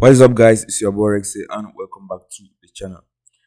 What is up, guys? It's your boy Rexy and welcome back to the channel.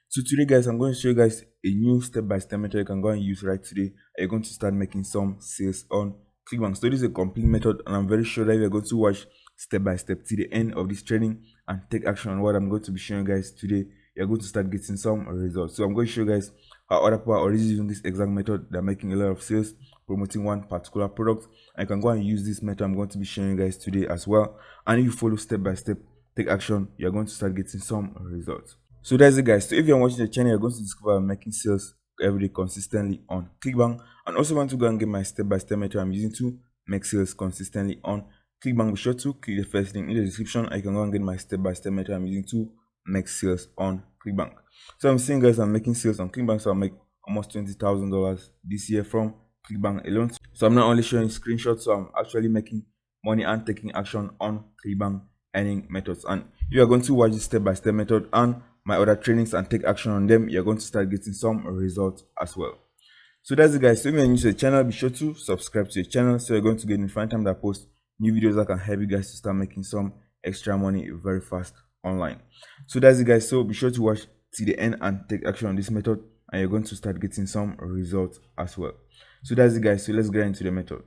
So today, guys, I'm going to show you guys a new step-by-step method you can go and use right today. You're going to start making some sales on ClickBank. So this is a complete method, and I'm very sure that you're going to watch step by step to the end of this training and take action on what I'm going to be showing you guys today. You're going to start getting some results. So I'm going to show you guys how other people are already using this exact method. They're making a lot of sales, promoting one particular product. I can go and use this method I'm going to be showing you guys today as well. And if you follow step by step, take action, you're going to start getting some results. So that's it, guys. So if you're watching the channel, you're going to discover I'm making sales every day consistently on ClickBank, and also want to go and get my step-by-step method I'm using to make sales consistently on ClickBank. Be sure to click the first link in the description. I can go and get my step-by-step method I'm using to make sales on ClickBank. So I'm seeing, guys, I'm making sales on ClickBank, so I'll make almost $20,000 this year from ClickBank alone. So I'm not only showing screenshots, so I'm actually making money and taking action on ClickBank earning methods. And you are going to watch this step-by-step method and my other trainings and take action on them, you're going to start getting some results as well. So that's it, guys. So if you're new to the channel, be sure to subscribe to the channel so you're going to get notified time that I post new videos that can help you guys to start making some extra money very fast online. So that's it, guys. So be sure to watch till the end and take action on this method, and you're going to start getting some results as well. So that's it, guys. So let's get into the method.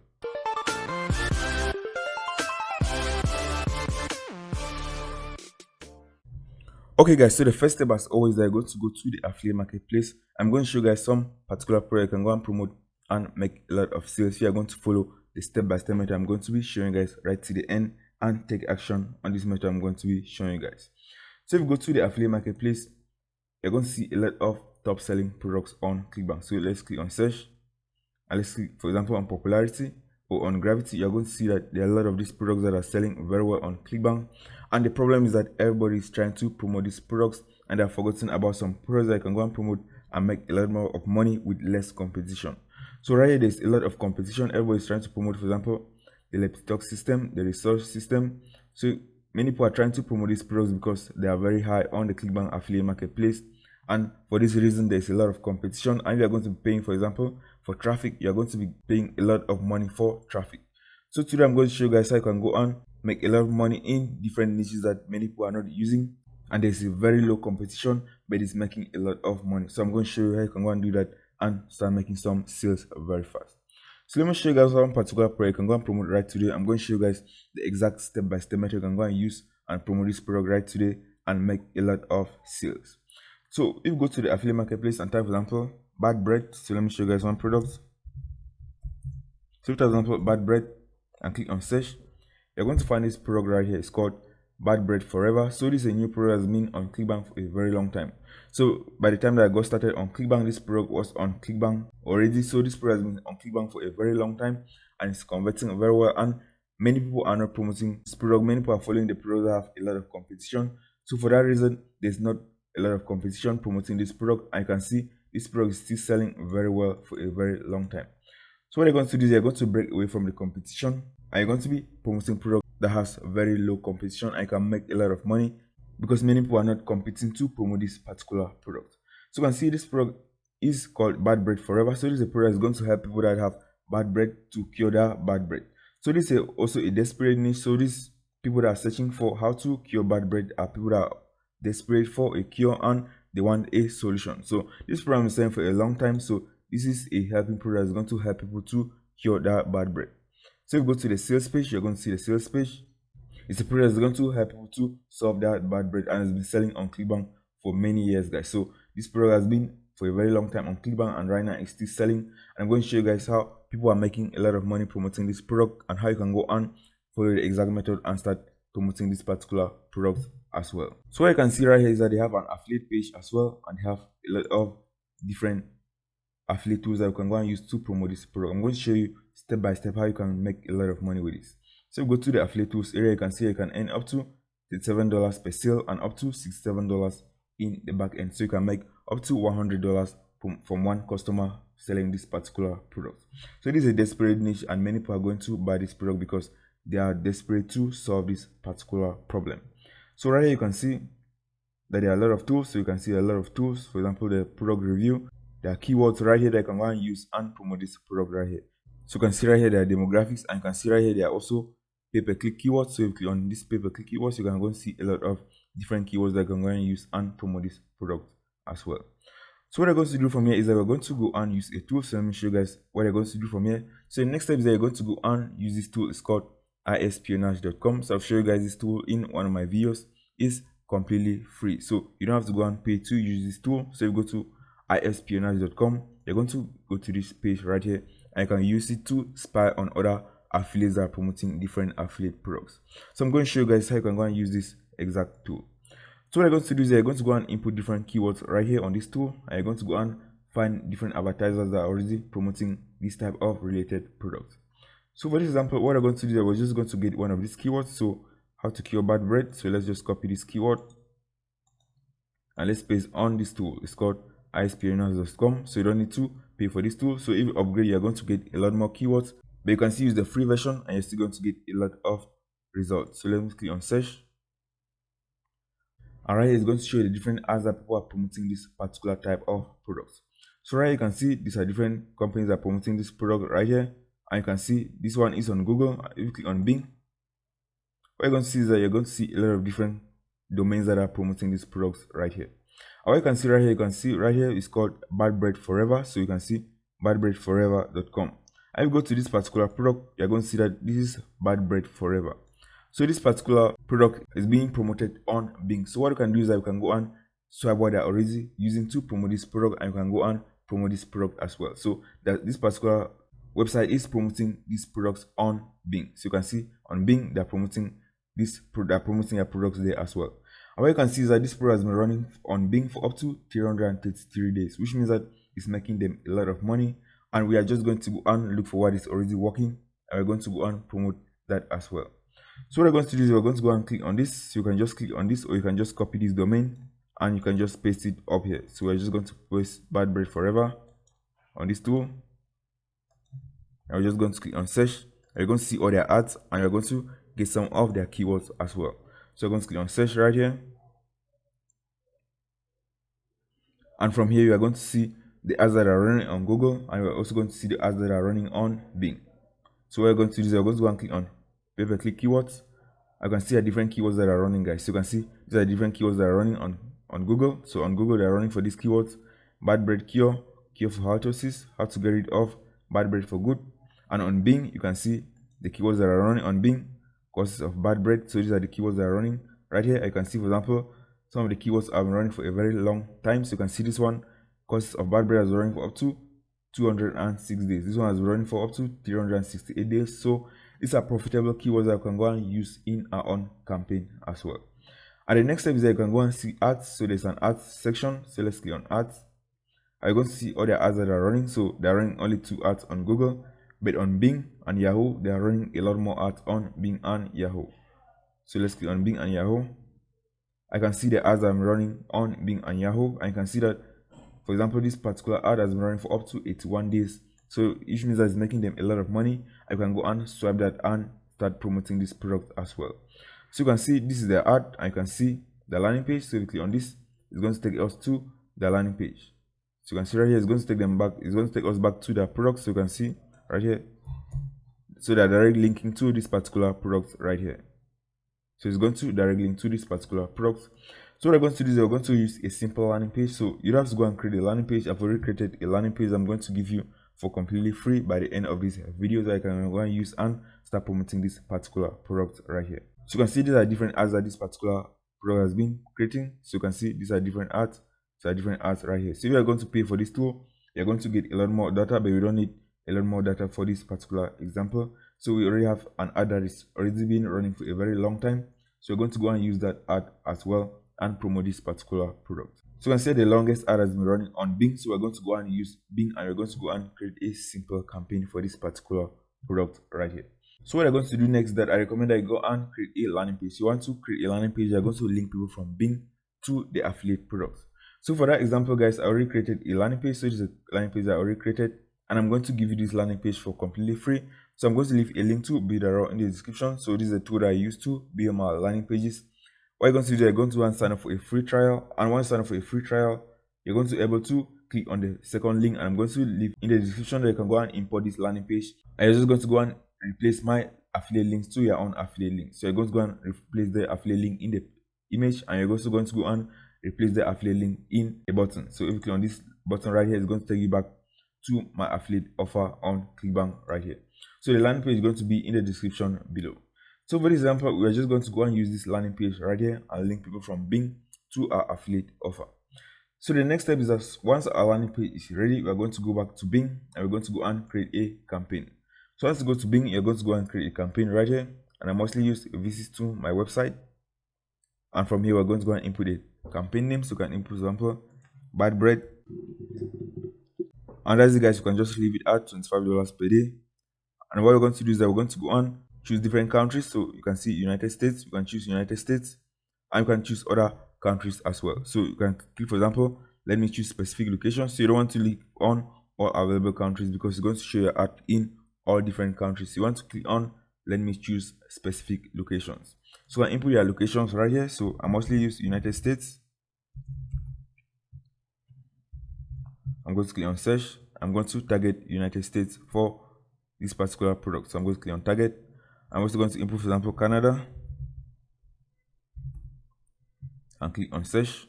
Okay, guys, so the first step, as always, I go to the affiliate marketplace. I'm going to show you guys some particular product you can go and promote and make a lot of sales. You are going to follow the step-by-step method I'm going to be showing you guys right to the end and take action on this method I'm going to be showing you guys. So if you go to the affiliate marketplace, you're going to see a lot of top selling products on ClickBank. So let's click on search, and let's click, for example, on popularity or on gravity. You're going to see that there are a lot of these products that are selling very well on ClickBank. And the problem is that everybody is trying to promote these products and they're forgetting about some products that you can go and promote and make a lot more of money with less competition. So right here, there's a lot of competition. Everybody's trying to promote, for example, the Lepitox system, the resource system. So many people are trying to promote these products because they are very high on the ClickBank affiliate marketplace. And for this reason, there's a lot of competition. And you're going to be paying, for example, for traffic, you're going to be paying a lot of money for traffic. So today I'm going to show you guys how you can go on make a lot of money in different niches that many people are not using, and there's a very low competition, but it's making a lot of money. So I'm going to show you how you can go and do that and start making some sales very fast. So let me show you guys one particular product you can go and promote right today. I'm going to show you guys the exact step-by-step method you can go and use and promote this product right today and make a lot of sales. So if you go to the affiliate marketplace and type, for example, bad bread. So let me show you guys one product. So for example, bad bread, and click on search. You're going to find this product right here. It's called Bad Bread Forever. So this is a new product that's been on ClickBank for a very long time. So by the time that I got started on ClickBank, this product was on ClickBank already. So this product has been on ClickBank for a very long time and it's converting very well. And many people are not promoting this product. Many people are following the product that have a lot of competition. So for that reason, there's not a lot of competition promoting this product. I can see this product is still selling very well for a very long time. So what you're going to do is you're going to break away from the competition and you're going to be promoting product that has very low competition. I can make a lot of money because many people are not competing to promote this particular product. So you can see this product is called Bad Bread Forever. So this is a product that's going to help people that have bad bread to cure their bad bread. So this is also a desperate niche. So these people that are searching for how to cure bad bread are people that are desperate for a cure and they want a solution. So this program is selling for a long time. So this is a helping product that's going to help people to cure their bad bread. So if you go to the sales page, you're going to see the sales page. It's a product that's going to help people to solve that bad bread and has been selling on ClickBank for many years, guys. So this product has been for a very long time on ClickBank and right now it's still selling. And I'm going to show you guys how people are making a lot of money promoting this product and how you can go on follow the exact method and start promoting this particular product as well. So what you can see right here is that they have an affiliate page as well, and they have a lot of different affiliate tools that you can go and use to promote this product. I'm going to show you step by step how you can make a lot of money with this. So go to the affiliate tools area. You can see you can earn up to $37 per sale and up to $67 in the back end. So you can make up to $100 from one customer selling this particular product. So this is a desperate niche and many people are going to buy this product because they are desperate to solve this particular problem. So right here you can see that there are a lot of tools. So you can see a lot of tools. For example, the product review. There are keywords right here that you can go and use and promote this product right here. So you can see right here there are demographics, and you can see right here there are also pay-per-click keywords. So if you click on this pay-per-click keywords, you can go and see a lot of different keywords that you can go and use and promote this product as well. So what I'm going to do from here is that we're going to go and use a tool. So let me show you guys what I'm going to do from here. So the next step is that you're going to go and use this tool. It's called ispionage.com. So I've shown you guys this tool in one of my videos. It's completely free, so you don't have to go and pay to use this tool. So you go to ispionage.com, you're going to go to this page right here, and you can use it to spy on other affiliates that are promoting different affiliate products. So I'm going to show you guys how you can go and use this exact tool. So what I'm going to do is you're going to go and input different keywords right here on this tool, and you're going to go and find different advertisers that are already promoting this type of related products. So for this example, what I'm going to do is I was just going to get one of these keywords. So how to cure bad breath. So let's just copy this keyword and let's paste on this tool. It's called ispionage.com. So you don't need to pay for this tool. So if you upgrade, you're going to get a lot more keywords, but you can still use the free version and you're still going to get a lot of results. So let me click on search. Alright, it's going to show you the different ads that people are promoting this particular type of products. So right here you can see these are different companies that are promoting this product right here, and you can see this one is on Google. If you click on Bing, what you're going to see is that you're going to see a lot of different domains that are promoting these products right here. And what you can see right here, you can see right here is called Bad Breath Forever. So you can see badbreathforever.com. And if you go to this particular product, you're going to see that this is Bad Breath Forever. So this particular product is being promoted on Bing. So what you can do is that you can go and swipe what they're already using to promote this product, and you can go and promote this product as well. So that this particular website is promoting these products on Bing. So you can see on Bing they're promoting their products there as well. And what you can see is that this product has been running on Bing for up to 333 days, which means that it's making them a lot of money. And we are just going to go and look for what is already working, and we're going to go and promote that as well. So what we're going to do is we're going to go and click on this. So you can just click on this, or you can just copy this domain and you can just paste it up here. So we're just going to paste Bad Breath Forever on this tool, and we're just going to click on search. You're going to see all their ads, and you're going to get some of their keywords as well. So you're going to click on search right here, and from here you are going to see the ads that are running on Google, and you're also going to see the ads that are running on Bing. So what we're going to do is we're going to go and click on pay-per-click keywords. I can see the different keywords that are running, guys. So you can see these are different keywords that are running on Google. So on Google they're running for these keywords: bad breath cure, cure for halitosis, how to get rid of bad breath for good. And on Bing you can see the keywords that are running on Bing: causes of bad breath. So these are the keywords that are running right here. I can see, for example, some of the keywords have been running for a very long time. So you can see this one, causes of bad breath, has been running for up to 206 days. This one has been running for up to 368 days. So these are profitable keywords that you can go and use in our own campaign as well. And the next step is that you can go and see ads. So there's an ads section. So let's click on ads. I'm going to see all the ads that are running. So they're running only 2 ads on Google, but on Bing and Yahoo they are running a lot more ads on Bing and Yahoo. So let's click on Bing and Yahoo. I can see the ads I'm running on Bing and Yahoo, and you can see that, for example, this particular ad has been running for up to 81 days. So which means that it's making them a lot of money. I can go and swipe that and start promoting this product as well. So you can see this is the ad, and you can see the landing page. So if you click on this, it's going to take us to the landing page. So you can see right here, it's going to take them back. It's going to take us back to the product. So you can see right here. So they're directly linking to this particular product right here. So it's going to directly link to this particular product. So what I'm going to do is we're going to use a simple landing page. So you don't have to go and create a landing page. I've already created a landing page I'm going to give you for completely free by the end of this video, that I can go and use and start promoting this particular product right here. So you can see these are different ads that this particular product has been creating. So you can see these are different ads. So are different ads right here. So if you are going to pay for this tool, you're going to get a lot more data, but we don't need a lot more data for this particular example. So we already have an ad that is already been running for a very long time. So we're going to go and use that ad as well and promote this particular product. So you can see the longest ad has been running on Bing. So we're going to go and use Bing, and we're going to go and create a simple campaign for this particular product right here. So what I'm going to do next is that I recommend that you go and create a landing page. You want to create a landing page, you're going to link people from Bing to the affiliate products. So for that example, guys, I already created a landing page. So this is a landing page that I already created, and I'm going to give you this landing page for completely free. So I'm going to leave a link to Builderall in the description. So this is a tool that I use to build my landing pages. What you're going to do, you're going to go and sign up for a free trial, and once you sign up for a free trial, you're going to be able to click on the second link, and I'm going to leave in the description that you can go and import this landing page. And you're just going to go and replace my affiliate links to your own affiliate link. So you're going to go and replace the affiliate link in the image, and you're also going to go and replace the affiliate link in a button. So if you click on this button right here, it's going to take you back to my affiliate offer on ClickBank right here. So the landing page is going to be in the description below. So for example, we're just going to go and use this landing page right here and link people from Bing to our affiliate offer. So the next step is that once our landing page is ready, we're going to go back to Bing and we're going to go and create a campaign. So once you go to Bing, you're going to go and create a campaign right here, and I mostly use visits to my website. And from here, we're going to go and input a campaign name. So you can input, for example, Bad Bread. And that's it, guys. You can just leave it at $25 per day. And what we're going to do is that we're going to go on choose different countries. So you can see United States. You can choose United States, and you can choose other countries as well. So you can click, for example, let me choose specific locations. So you don't want to click on all available countries because it's going to show your ad in all different countries. You want to click on let me choose specific locations. So I input your locations right here. So I mostly use United States. I'm going to click on search. I'm going to target United States for this particular product. So I'm going to click on target. I'm also going to input, for example, Canada, and click on search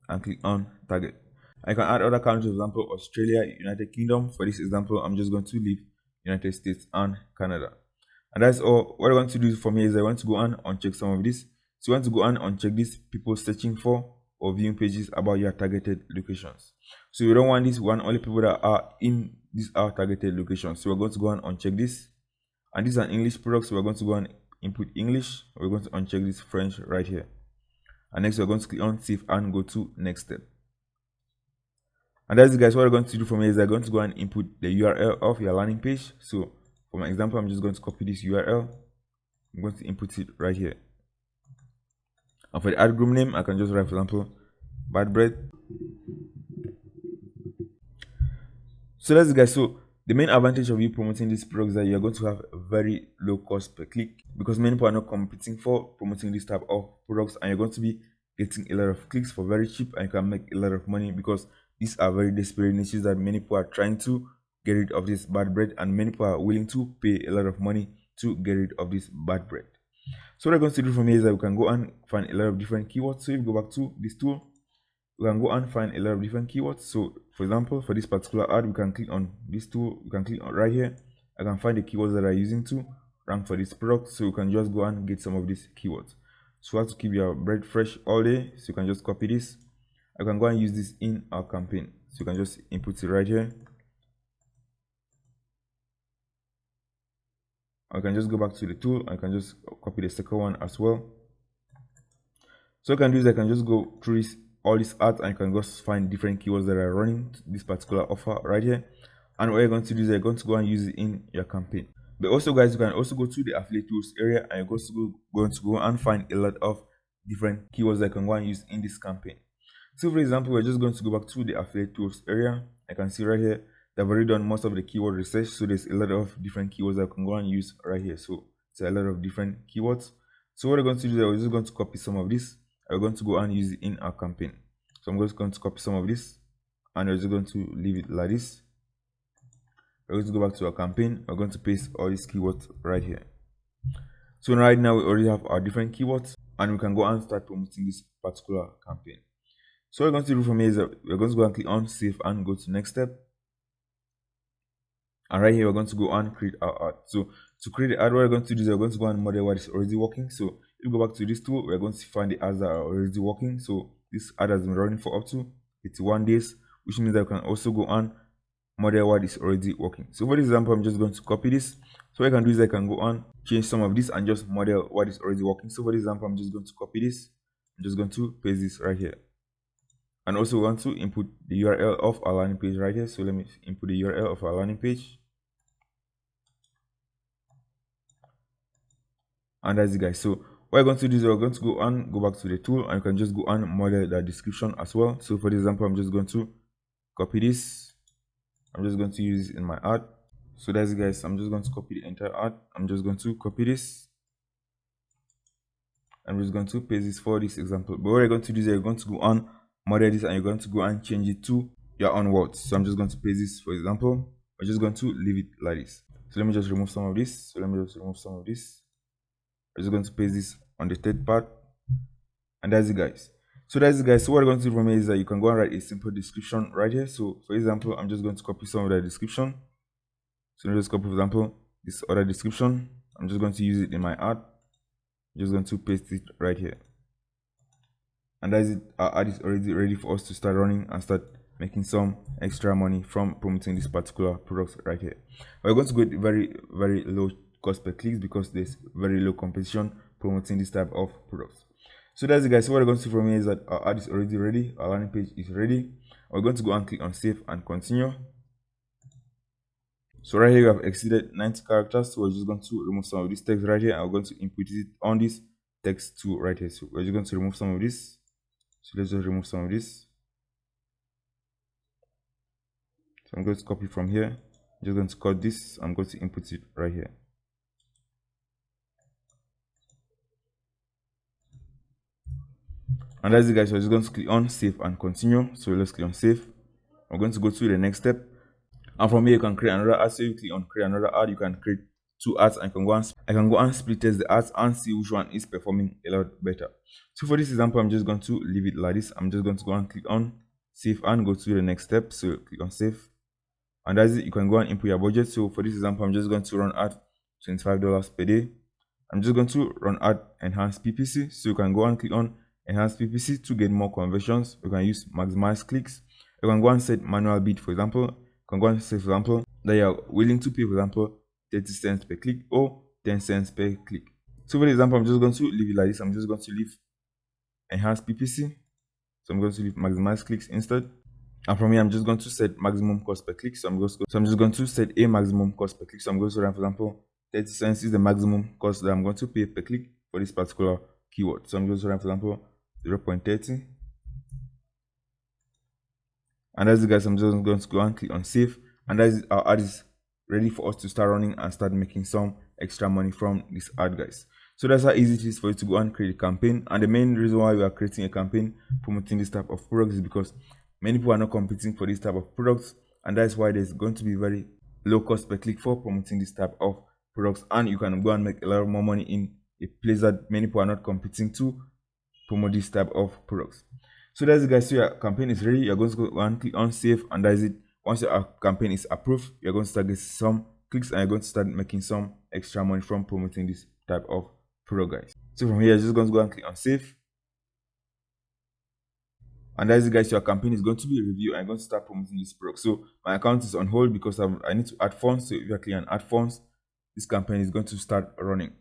and click on target. I can add other countries, for example, Australia, United Kingdom. For this example, I'm just going to leave United States and Canada. And that's all. What I want to do from here is I want to go and uncheck some of this. So you want to go and uncheck this people searching for or viewing pages about your targeted locations. So you don't want this one, only people that are in these are targeted locations. So we're going to go and uncheck this. And this is an English product, so we're going to go and input English. We're going to uncheck this French right here. And next we're going to click on save and go to next step. And that's it, guys. What we're going to do from here is I'm going to go and input the URL of your landing page. So for my example, I'm just going to copy this URL. I'm going to input it right here. And for the ad group name, I can just write, for example, Bad Bread. So that's it, guys. So the main advantage of you promoting this product is that you're going to have a very low cost per click, because many people are not competing for promoting this type of products, and you're going to be getting a lot of clicks for very cheap, and you can make a lot of money because these are very desperate niches that many people are trying to get rid of this bad bread, and many people are willing to pay a lot of money to get rid of this bad bread. So what we're going to do from here is that we can go and find a lot of different keywords. So if you go back to this tool, we can go and find a lot of different keywords. So for example, for this particular ad, we can click on this tool. You can click on right here. I can find the keywords that I'm using to rank for this product. So you can just go and get some of these keywords. So you have to keep your bread fresh all day. So you can just copy this. I can go and use this in our campaign. So you can just input it right here. I can just go back to the tool. I can just copy the second one as well. So I can do is I can just go through this, all these ads, and you can just find different keywords that are running this particular offer right here. And what you're going to do is you're going to go and use it in your campaign. But also, guys, you can also go to the affiliate tools area, and you're going to go and find a lot of different keywords that you can go and use in this campaign. So for example, we're just going to go back to the affiliate tools area. I can see right here they've already done most of the keyword research, so there's a lot of different keywords that I can go and use right here. So it's a lot of different keywords. So what we're going to do is we're just going to copy some of this. We're going to go and use it in our campaign. So I'm just going to copy some of this, and we're just going to leave it like this. We're going to go back to our campaign. We're going to paste all these keywords right here. So right now we already have our different keywords, and we can go and start promoting this particular campaign. So what we're going to do from here is that we're going to go and click on save and go to next step. And right here we're going to go and create our ad. So to create the ad, what we're going to do is we're going to go and model what is already working. So if we go back to this tool, we're going to find the ads that are already working. So this ad has been running for up to 81 days, which means that we can also go and model what is already working. So for example, I'm just going to copy this. So what I can do is I can go on change some of this and just model what is already working. So for example, I'm just going to copy this. I'm just going to paste this right here. And also we want to input the URL of our landing page right here. So let me input the URL of our landing page. And that's it, guys. So what we're going to do is we're going to go back to the tool, and you can just go and model the description as well. So for example, I'm just going to copy this. I'm just going to use it in my ad. So that's it, guys. I'm just going to copy the entire ad. I'm just going to copy this. I'm just going to paste this for this example. But what you're going to do is you're going to go on model this, and you're going to go and change it to your own words. So I'm just going to paste this, for example. I'm just going to leave it like this. So let me just remove some of this. I'm just going to paste this on the third part, and that's it, guys. So that's it, guys. So what I'm going to do from here is that you can go and write a simple description right here. So for example, I'm just going to copy some of the description. So let me just copy, for example, this other description. I'm just going to use it in my ad. I'm just going to paste it right here, and that's it. Our ad is already ready for us to start running and start making some extra money from promoting this particular product right here. We're going to go with very low cost per clicks because there's very low competition promoting this type of products. So that's it, guys. So what we're going to see from here is that our ad is already ready, our landing page is ready. We're going to go and click on save and continue. So right here we have exceeded 90 characters, so we're just going to remove some of this text right here, and we're going to input it on this text tool right here. So we're just going to remove some of this. So let's just remove some of this. So I'm going to copy from here. I'm just going to cut this. I'm going to input it right here. And that's it, guys. So we're just going to click on save and continue. So let's click on save. I'm going to go to the next step. And from here you can create another ad. So you click on create another ad. You can create 2 ads, and I can go and split test the ads and see which one is performing a lot better. So for this example, I'm just going to leave it like this. I'm just going to go and click on save and go to the next step. So click on save, and that's it. You can go and input your budget. So for this example, I'm just going to run ad $25 per day. I'm just going to run ad enhanced PPC. So you can go and click on enhanced PPC to get more conversions. You can use maximize clicks. You can go and set manual bid. For example, you can go and say, for example, that you're willing to pay, for example, 30 cents per click or 10 cents per click. So for example, I'm just going to leave it like this. I'm just going to leave enhanced PPC. So I'm going to leave maximize clicks instead. And from here, I'm just going to set maximum cost per click. So I'm just going to set a maximum cost per click. So I'm going to run, for example, 30 cents is the maximum cost that I'm going to pay per click for this particular keyword. So I'm going to run, for example, 0.30. And that's it, guys. I'm just going to go and click on save, and that's it. Our ad is ready for us to start running and start making some extra money from this ad, guys. So that's how easy it is for you to go and create a campaign. And the main reason why we are creating a campaign promoting this type of products is because many people are not competing for this type of products, and that's why there's going to be very low cost per click for promoting this type of products, and you can go and make a lot more money in a place that many people are not competing to promote this type of products. So that's it, guys. So your campaign is ready. You're going to go and click on save, and that's it. Once your campaign is approved, you're going to start getting some clicks, and you're going to start making some extra money from promoting this type of product, guys. So from here, you're just going to go and click on save, and that's it, guys. Your campaign is going to be reviewed, and I'm going to start promoting this product. So my account is on hold because I need to add funds. So if you click on add funds, this campaign is going to start running.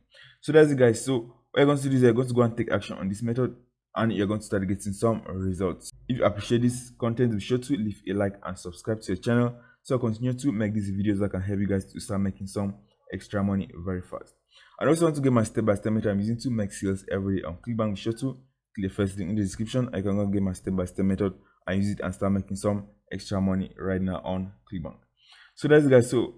So that's it, guys. So what you're going to do is you're going to go and take action on this method, and you're going to start getting some results. If you appreciate this content, be sure to leave a like and subscribe to your channel so I continue to make these videos that can help you guys to start making some extra money very fast. I also want to get my step-by-step method I'm using to make sales every day on ClickBank. Be sure to click the first link in the description. I can go get my step-by-step method and use it and start making some extra money right now on ClickBank. So that's it, guys. So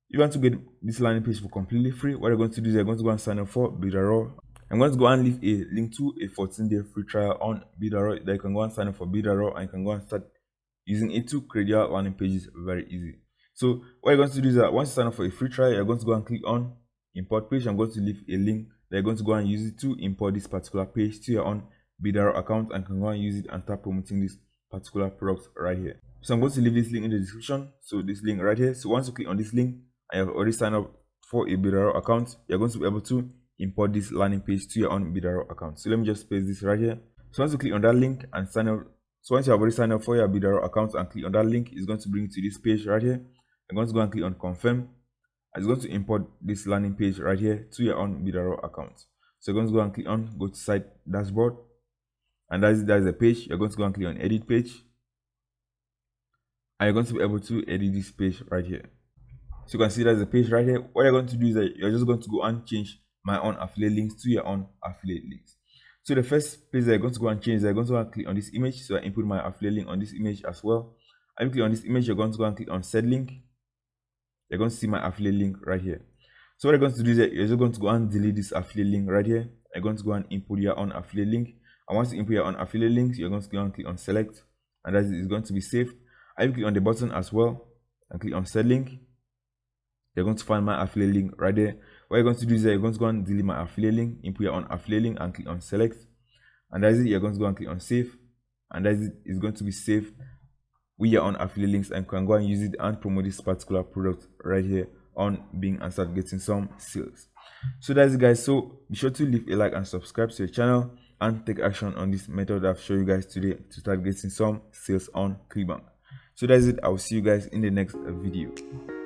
if you want to get this landing page for completely free, what you're going to do is you're going to go and sign up for Bidaro. I'm going to go and leave a link to a 14-day free trial on Bidaro that you can go and sign up for Bidaro, and you can go and start using it to create your landing pages very easy. So what you're going to do is that once you sign up for a free trial, you're going to go and click on import page. I'm going to leave a link that you're going to go and use it to import this particular page to your own Bidaro account, and can go and use it and start promoting this particular product right here. So I'm going to leave this link in the description. So this link right here. So once you click on this link and you've already signed up for a Bidaro account, you're going to be able to import this landing page to your own Bidaro account. So let me just paste this right here. So once you click on that link and sign up, so once you have already signed up for your Bidaro account and click on that link, it's going to bring you to this page right here. I'm going to go and click on confirm, and it's going to import this landing page right here to your own Bidaro account. So you're going to go and click on go to site dashboard, and that is the page. You're going to go and click on edit page, and you're going to be able to edit this page right here. So you can see that's the page right here. What you're going to do is that you're just going to go and change my own affiliate links to your own affiliate links. So the first place that you're going to go and change is you're going to go and click on this image. So I input my affiliate link on this image as well. And click on this image, you're going to go and click on set link. You're going to see my affiliate link right here. So what you're going to do is that you're just going to go and delete this affiliate link right here. You're going to go and input your own affiliate link. And once you input your own affiliate links, you're going to go and click on select, and that is going to be saved. I click on the button as well and click on set link. you're going to find my affiliate link right there. What you're going to do is that you're going to go and delete my affiliate link, input your own affiliate link and click on select, and that's it. You're going to go and click on save, and that's it. It's going to be saved with your own affiliate links, and can go and use it and promote this particular product right here on Bing and start getting some sales. So that's it, guys. So be sure to leave a like and subscribe to the channel and take action on this method I've shown you guys today to start getting some sales on ClickBank. So that's it. I will see you guys in the next video.